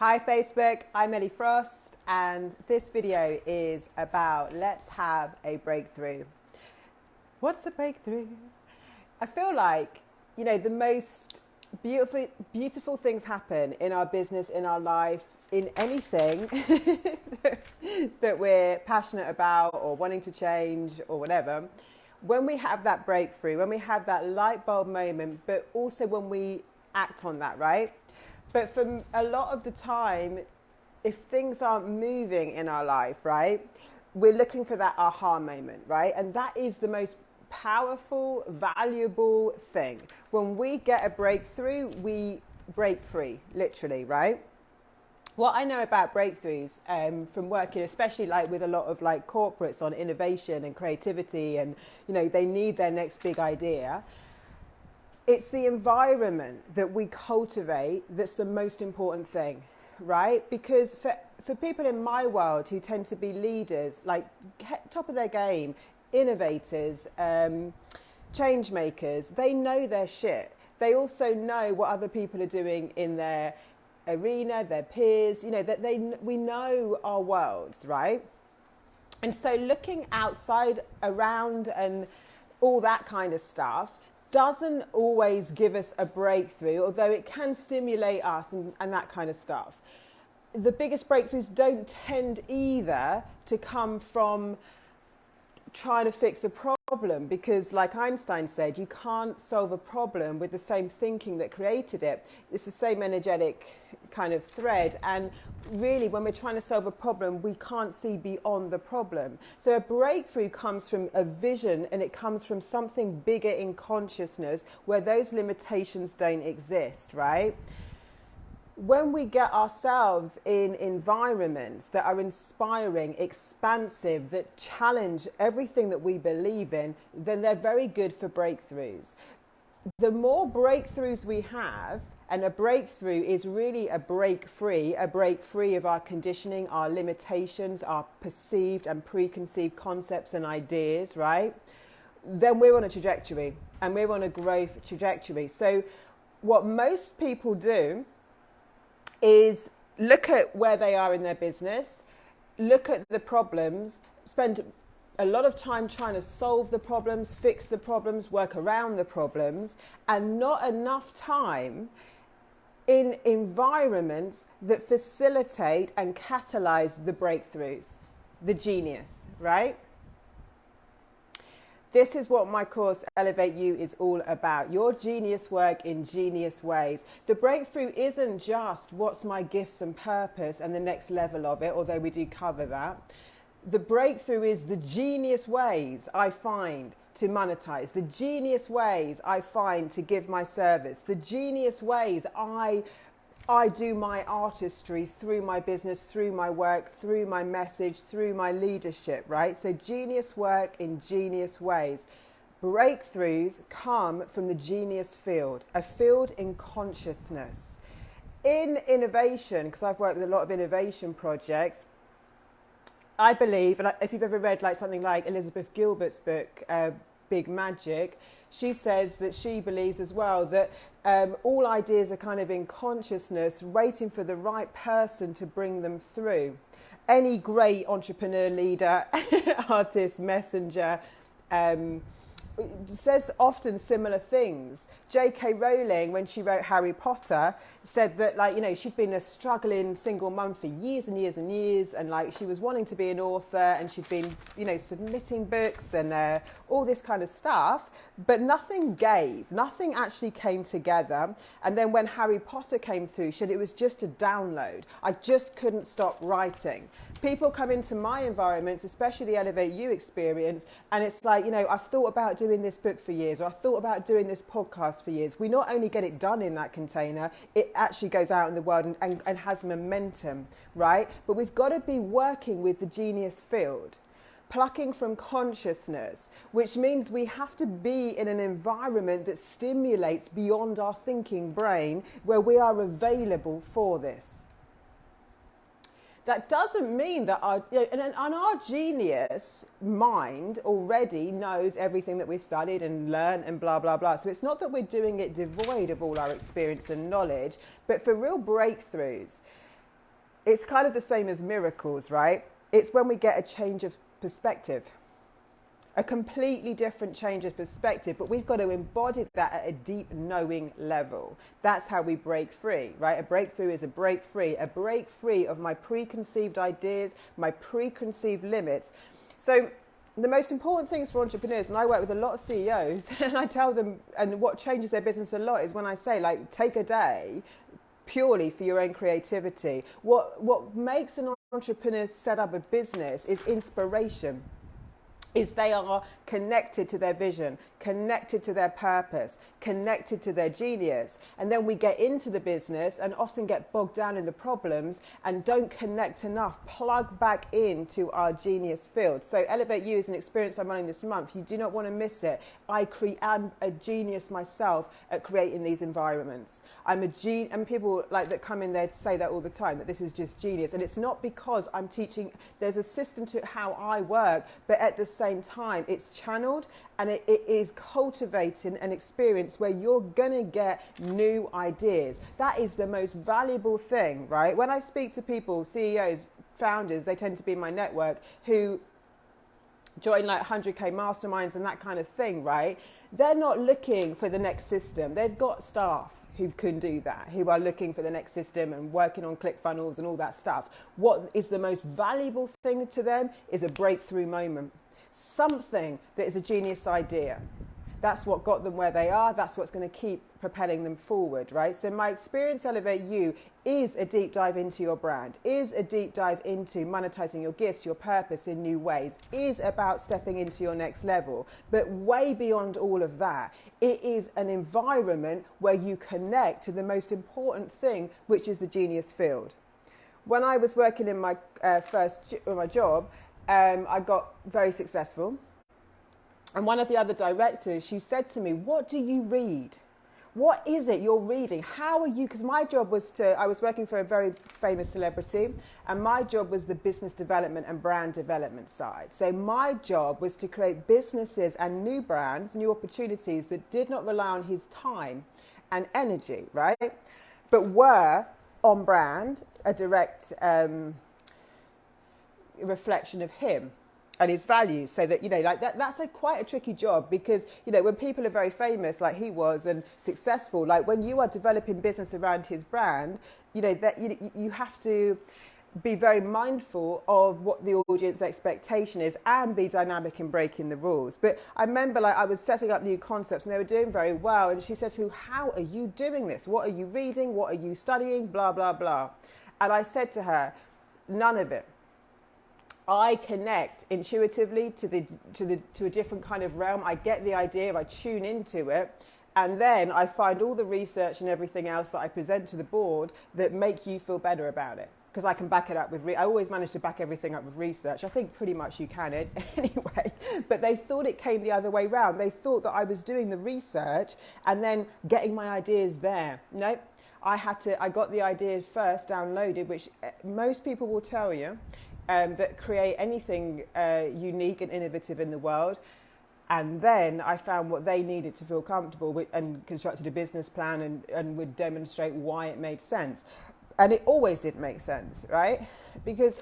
Hi Facebook, I'm Ellie Frost and this video is about let's have a breakthrough. What's a breakthrough? I feel like, the most beautiful things happen in our business, in our life, in anything that we're passionate about or wanting to change or whatever. When we have that breakthrough, when we have that light bulb moment, but also when we act on that, right? But for a lot of the time, if things aren't moving in our life, right, we're looking for that aha moment, right? And that is the most powerful, valuable thing. When we get a breakthrough, we break free, literally, right? What I know about breakthroughs from working, especially like with a lot of like corporates on innovation and creativity, and they need their next big idea. It's the environment that we cultivate that's the most important thing, right? Because for people in my world who tend to be leaders, like top of their game, innovators, change makers, they know their shit. They also know what other people are doing in their arena, their peers, that we know our worlds, right? And so looking outside, around, and all that kind of stuff doesn't always give us a breakthrough, although it can stimulate us and that kind of stuff. The biggest breakthroughs don't tend either to come from trying to fix a problem, because like Einstein said, you can't solve a problem with the same thinking that created it. It's the same energetic kind of thread, and really when we're trying to solve a problem, we can't see beyond the problem. So a breakthrough comes from a vision, and it comes from something bigger in consciousness where those limitations don't exist, right? When we get ourselves in environments that are inspiring, expansive, that challenge everything that we believe in, then they're very good for breakthroughs. The more breakthroughs we have, and a breakthrough is really a break free of our conditioning, our limitations, our perceived and preconceived concepts and ideas, right? Then we're on a trajectory, and we're on a growth trajectory. So what most people do is look at where they are in their business, look at the problems, spend a lot of time trying to solve the problems, fix the problems, work around the problems, and not enough time in environments that facilitate and catalyze the breakthroughs, the genius, right? This is what my course, Elevate You, is all about. Your genius work in genius ways. The breakthrough isn't just what's my gifts and purpose and the next level of it, although we do cover that. The breakthrough is the genius ways I find to monetize, the genius ways I find to give my service, the genius ways I do my artistry through my business, through my work, through my message, through my leadership, right? So genius work in genius ways. Breakthroughs come from the genius field, a field in consciousness. In innovation, because I've worked with a lot of innovation projects, I believe, and if you've ever read like something like Elizabeth Gilbert's book, Big Magic, she says that she believes as well that all ideas are kind of in consciousness, waiting for the right person to bring them through. Any great entrepreneur, leader, artist, messenger says often similar things. J.K. Rowling, when she wrote Harry Potter, said that she'd been a struggling single mum for years and years and years, and she was wanting to be an author, and she'd been submitting books and all this kind of stuff, but nothing actually came together. And then when Harry Potter came through, she said it was just a download. I just couldn't stop writing. People come into my environments, especially the Elevate You experience, and it's I've thought about doing this book for years, or I've thought about doing this podcast for years. We not only get it done in that container, it actually goes out in the world and has momentum, right? But we've got to be working with the genius field, plucking from consciousness, which means we have to be in an environment that stimulates beyond our thinking brain, where we are available for this. That doesn't mean that our genius mind already knows everything that we've studied and learned and blah, blah, blah. So it's not that we're doing it devoid of all our experience and knowledge, but for real breakthroughs, it's kind of the same as miracles, right? It's when we get a change of perspective, a completely different change of perspective, but we've got to embody that at a deep knowing level. That's how we break free, right? A breakthrough is a break free of my preconceived ideas, my preconceived limits. So the most important things for entrepreneurs, and I work with a lot of CEOs, and I tell them, and what changes their business a lot is when I say, like, take a day purely for your own creativity. What makes an entrepreneur set up a business is inspiration. Is they are connected to their vision, connected to their purpose, connected to their genius. And then we get into the business and often get bogged down in the problems and don't connect enough, plug back into our genius field. So Elevate You is an experience I'm running this month. You do not want to miss it. I'm a genius myself at creating these environments. And people like that come in there to say that all the time, that this is just genius. And it's not because I'm teaching, there's a system to how I work, but at the same time, it's channeled and it is cultivating an experience where you're going to get new ideas. That is the most valuable thing, right? When I speak to people, CEOs, founders, they tend to be in my network, who join like 100K masterminds and that kind of thing, right? They're not looking for the next system. They've got staff who can do that, who are looking for the next system and working on ClickFunnels and all that stuff. What is the most valuable thing to them is a breakthrough moment. Something that is a genius idea. That's what got them where they are. That's what's going to keep propelling them forward, right? So my experience Elevate You is a deep dive into your brand, is a deep dive into monetizing your gifts, your purpose in new ways, is about stepping into your next level. But way beyond all of that, it is an environment where you connect to the most important thing, which is the genius field. When I was working in my my job, I got very successful. And one of the other directors, she said to me, what do you read? What is it you're reading? How are you? Because my job was I was working for a very famous celebrity, and my job was the business development and brand development side. So my job was to create businesses and new brands, new opportunities that did not rely on his time and energy, right? But were on brand, a direct reflection of him and his values. So that, you know, like that's quite a tricky job, because, you know, when people are very famous like he was and successful, like when you are developing business around his brand, you know, that you have to be very mindful of what the audience expectation is and be dynamic in breaking the rules. But I remember, like, I was setting up new concepts and they were doing very well, and she said to me, how are you doing this? What are you reading? What are you studying? Blah, blah, blah. And I said to her, none of it. I connect intuitively to a different kind of realm. I get the idea, I tune into it, and then I find all the research and everything else that I present to the board that make you feel better about it. Because I can back it up with, I always manage to back everything up with research. I think pretty much you can anyway. But they thought it came the other way round. They thought that I was doing the research and then getting my ideas there. Nope. I got the ideas first downloaded, which most people will tell you. That create anything unique and innovative in the world. And then I found what they needed to feel comfortable with, and constructed a business plan and would demonstrate why it made sense. And it always did make sense, right? Because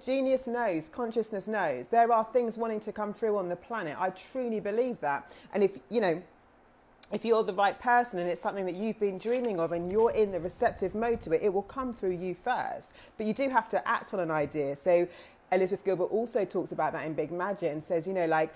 genius knows, consciousness knows. There are things wanting to come through on the planet. I truly believe that. And if you're the right person and it's something that you've been dreaming of and you're in the receptive mode to it, it will come through you first. But you do have to act on an idea. So Elizabeth Gilbert also talks about that in Big Magic and says, you know, like,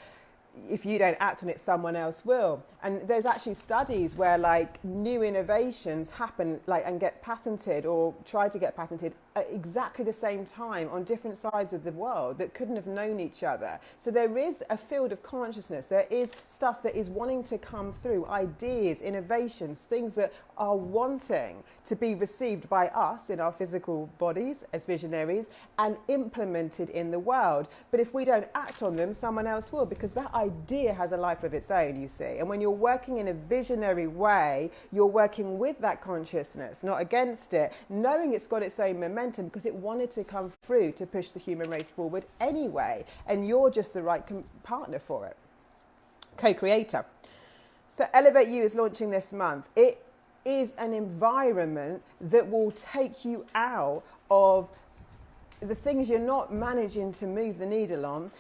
if you don't act on it, someone else will. And there's actually studies where, like, new innovations happen, like, and get patented or try to get patented at exactly the same time on different sides of the world that couldn't have known each other. So there is a field of consciousness. There is stuff that is wanting to come through, ideas, innovations, things that are wanting to be received by us in our physical bodies as visionaries and implemented in the world. But if we don't act on them, someone else will, because that idea has a life of its own, you see. And when you're working in a visionary way, you're working with that consciousness, not against it, knowing it's got its own momentum because it wanted to come through to push the human race forward anyway. And you're just the right partner for it. Co-creator. So Elevate You is launching this month. It is an environment that will take you out of the things you're not managing to move the needle on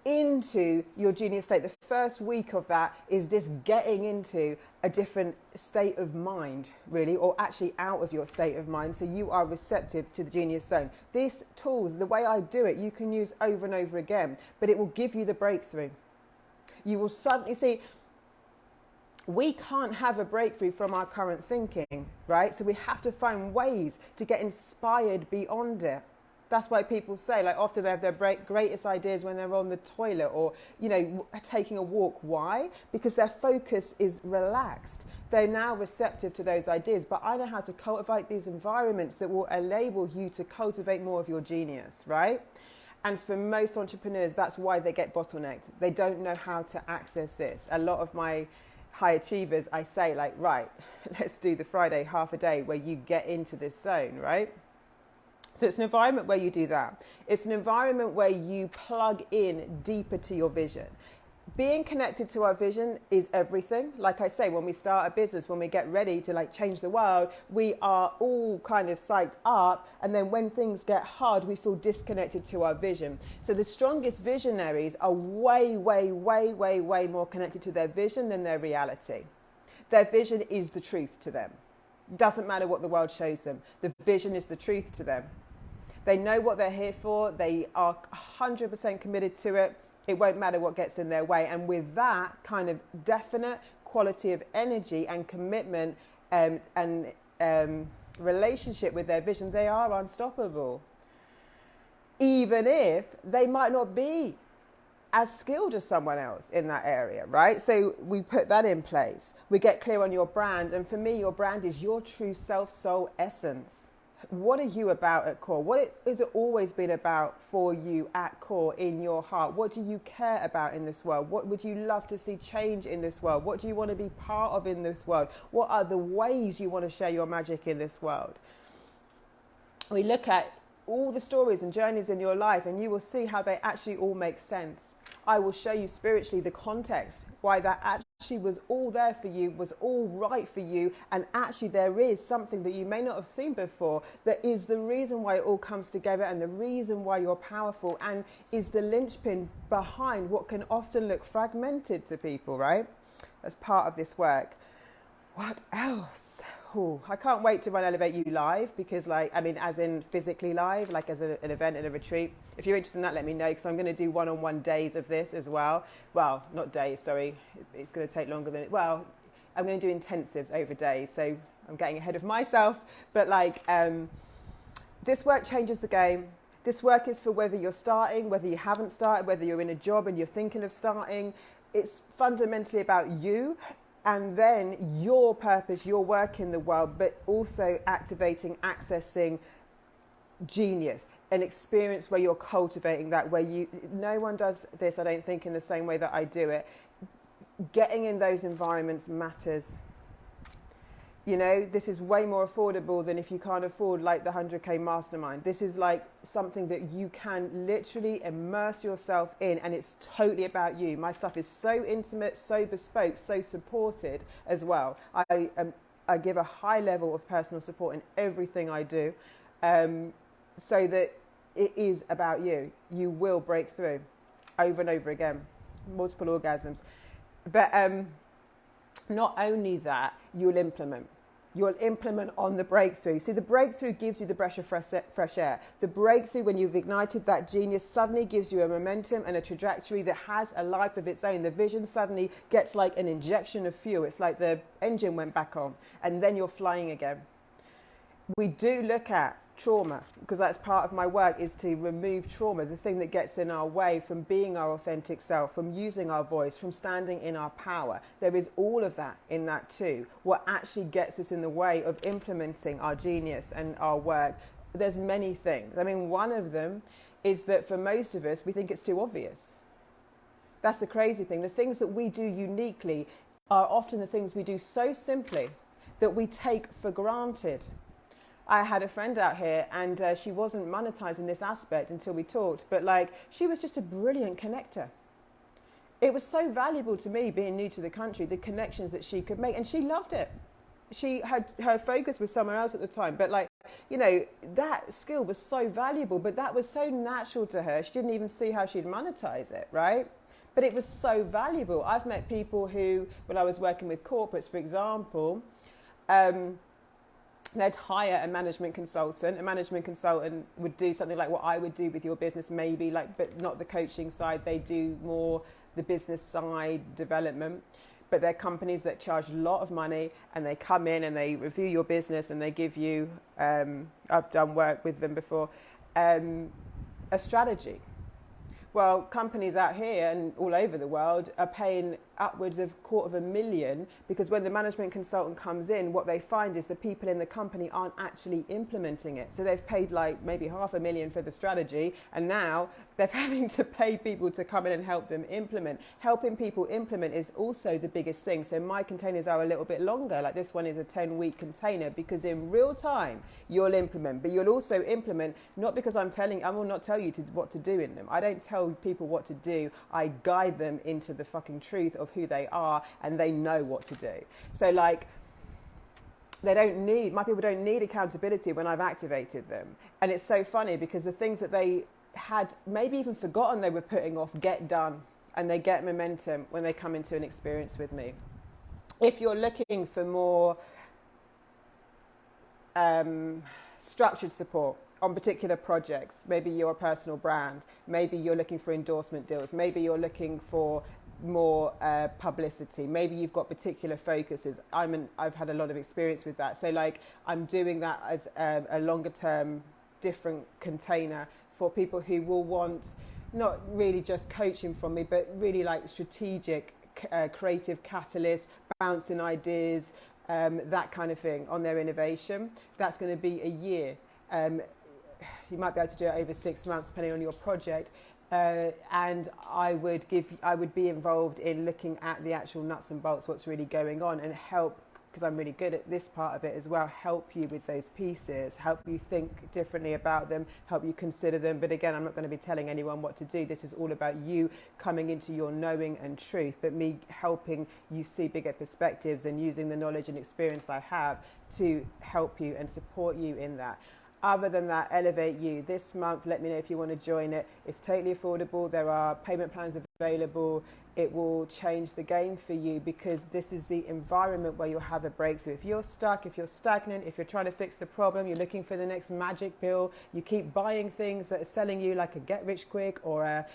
into your genius state. The first week of that is just getting into a different state of mind, really, or actually out of your state of mind, so you are receptive to the genius zone. These tools, the way I do it, you can use over and over again, but it will give you the breakthrough. You will suddenly see, we can't have a breakthrough from our current thinking, right? So we have to find ways to get inspired beyond it. That's why people say, like, often they have their greatest ideas when they're on the toilet or, you know, taking a walk. Why? Because their focus is relaxed. They're now receptive to those ideas. But I know how to cultivate these environments that will enable you to cultivate more of your genius, right? And for most entrepreneurs, that's why they get bottlenecked. They don't know how to access this. A lot of my high achievers, I say, like, right, let's do the Friday half a day where you get into this zone, right? So it's an environment where you do that. It's an environment where you plug in deeper to your vision. Being connected to our vision is everything. Like I say, when we start a business, when we get ready to like change the world, we are all kind of psyched up. And then when things get hard, we feel disconnected to our vision. So the strongest visionaries are way, way, way, way, way more connected to their vision than their reality. Their vision is the truth to them. Doesn't matter what the world shows them. The vision is the truth to them. They know what they're here for. They are 100% committed to it. It won't matter what gets in their way. And with that kind of definite quality of energy and commitment and relationship with their vision, they are unstoppable. Even if they might not be as skilled as someone else in that area, right? So we put that in place. We get clear on your brand. And for me, your brand is your true self, soul, essence. What are you about at core? What has it always been about for you at core in your heart? What do you care about in this world? What would you love to see change in this world? What do you want to be part of in this world? What are the ways you want to share your magic in this world? We look at all the stories and journeys in your life and you will see how they actually all make sense. I will show you spiritually the context, why that actually was all there for you, was all right for you, and actually there is something that you may not have seen before that is the reason why it all comes together and the reason why you're powerful and is the linchpin behind what can often look fragmented to people, right? As part of this work. What else? Ooh, I can't wait to run Elevate You live because, like, I mean, as in physically live, like as an event and a retreat. If you're interested in that, let me know because I'm going to do one-on-one days of this as well. Well, not days, sorry. It's going to take longer than, well, I'm going to do intensives over days. So I'm getting ahead of myself. But like, this work changes the game. This work is for whether you're starting, whether you haven't started, whether you're in a job and you're thinking of starting. It's fundamentally about you. And then your purpose, your work in the world, but also activating, accessing genius, an experience where you're cultivating that, where no one does this, I don't think, in the same way that I do it. Getting in those environments matters. You know, this is way more affordable than if you can't afford like the 100K mastermind. This is like something that you can literally immerse yourself in, and it's totally about you. My stuff is so intimate, so bespoke, so supported as well. I give a high level of personal support in everything I do, so that it is about you. You will break through over and over again, multiple orgasms. But not only that, you'll implement. You'll implement on the breakthrough. See, the breakthrough gives you the breath of fresh air. The breakthrough, when you've ignited that genius, suddenly gives you a momentum and a trajectory that has a life of its own. The vision suddenly gets like an injection of fuel. It's like the engine went back on, and then you're flying again. We do look at trauma, because that's part of my work, is to remove trauma, the thing that gets in our way from being our authentic self, from using our voice, from standing in our power. There is all of that in that too. What actually gets us in the way of implementing our genius and our work, there's many things. I mean, one of them is that for most of us, we think it's too obvious. That's the crazy thing. The things that we do uniquely are often the things we do so simply that we take for granted. I had a friend out here and she wasn't monetizing this aspect until we talked, but like, she was just a brilliant connector. It was so valuable to me, being new to the country, the connections that she could make, and she loved it. Her focus was somewhere else at the time, but like, you know, that skill was so valuable, but that was so natural to her. She didn't even see how she'd monetize it, right? But it was so valuable. I've met people who, when I was working with corporates, for example, they'd hire a management consultant. A management consultant would do something like what I would do with your business, maybe, like, but not the coaching side. They do more the business side development. But they're companies that charge a lot of money, and they come in and they review your business and they give you, I've done work with them before, a strategy. Well, companies out here and all over the world are paying upwards of $250,000 because when the management consultant comes in, what they find is the people in the company aren't actually implementing it. So they've paid like maybe $500,000 for the strategy, and now they're having to pay people to come in and help them implement. Helping people implement is also the biggest thing. So my containers are a little bit longer. Like this one is a 10-week container because in real time you'll implement, but you'll also implement not because I will not tell you what to do in them. I don't tell people what to do. I guide them into the fucking truth of who they are, and they know what to do. So like, my people don't need accountability when I've activated them. And it's so funny because the things that they had maybe even forgotten they were putting off get done, and they get momentum when they come into an experience with me. If you're looking for more structured support on particular projects, maybe you're a personal brand, maybe you're looking for endorsement deals, maybe you're looking for more publicity, maybe you've got particular focuses. I've had a lot of experience with that. So like, I'm doing that as a longer term different container for people who will want not really just coaching from me, but really like strategic, creative catalyst, bouncing ideas, that kind of thing on their innovation. That's going to be a year. You might be able to do it over 6 months depending on your project. And I would be involved in looking at the actual nuts and bolts, what's really going on, and help, because I'm really good at this part of it as well, help you with those pieces, help you think differently about them, help you consider them. But again, I'm not going to be telling anyone what to do. This is all about you coming into your knowing and truth, but me helping you see bigger perspectives and using the knowledge and experience I have to help you and support you in that. Other than that, Elevate You. This month, let me know if you want to join it. It's totally affordable. There are payment plans available. It will change the game for you because this is the environment where you'll have a breakthrough. If you're stuck, if you're stagnant, if you're trying to fix the problem, you're looking for the next magic pill, you keep buying things that are selling you like a get rich quick or a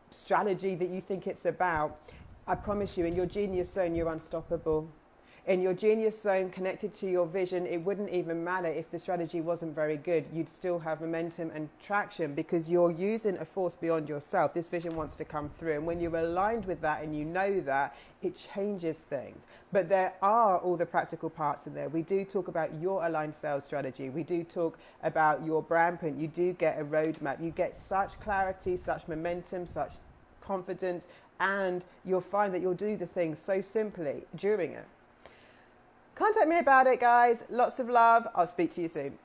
strategy that you think it's about, I promise you, in your genius zone, you're unstoppable. In your genius zone, connected to your vision, it wouldn't even matter if the strategy wasn't very good. You'd still have momentum and traction because you're using a force beyond yourself. This vision wants to come through. And when you're aligned with that and you know that, it changes things. But there are all the practical parts in there. We do talk about your aligned sales strategy. We do talk about your brand print. You do get a roadmap. You get such clarity, such momentum, such confidence, and you'll find that you'll do the things so simply during it. Contact me about it, guys. Lots of love. I'll speak to you soon.